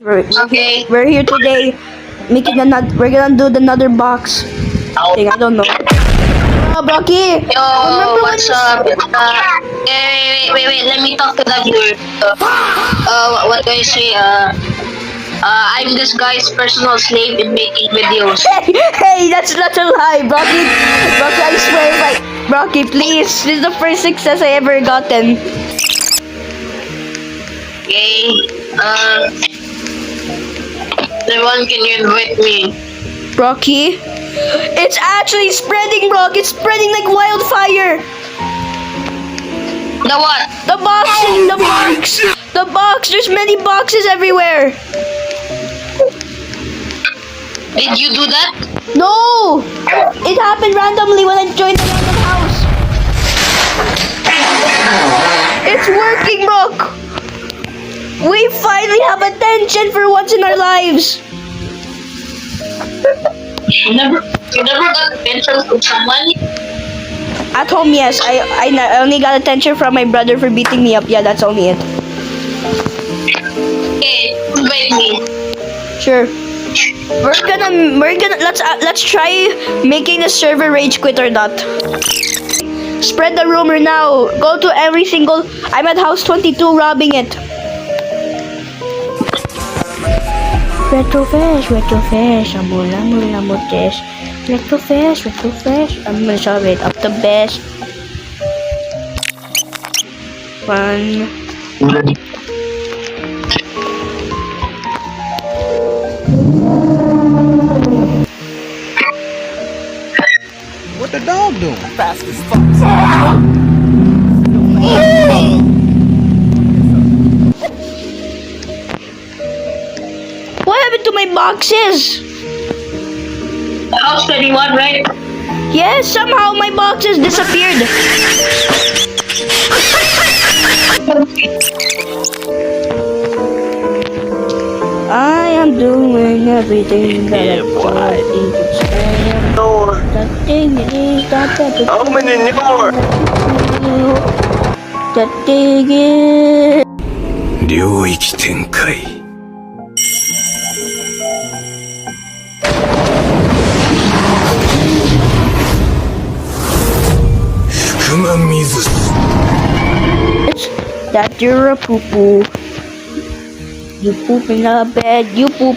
Okay. We're here today making another. We're gonna do another box thing. I don't know. Brocky. Yo, what's up? Wait. Let me talk to the viewer. What do I say? I'm this guy's personal slave in making videos. Hey, that's not a lie, Brocky. Brocky, I swear, like, Brocky, please. This is the first success I ever gotten. Okay. Everyone, can you invite me? Brocky, it's actually spreading, Brocky. It's spreading like wildfire. The what? The box. The box. There's many boxes everywhere. Did you do that? No! It happened randomly when I joined the random house. It's working, Brock! We finally have attention for once in our lives. You never got attention from someone? At home, yes. I only got attention from my brother for beating me up. Yeah, that's only it. Okay, invite me. Sure. We're gonna let's try making the server rage quit or not. Spread the rumor now. Go to every single. I'm at house 22 robbing it. Retrofish, amulamulamutes. Retrofish. I'm gonna shove it up the best. One. What the dog doing? Fast as fuck. What happened to my boxes? House 21, right? Yes, somehow my boxes disappeared. I am doing everything that I can. That thing is that Open the door. That thing is. 領域展開福間水 That you're a poo poo. You poop in a bed. You poop.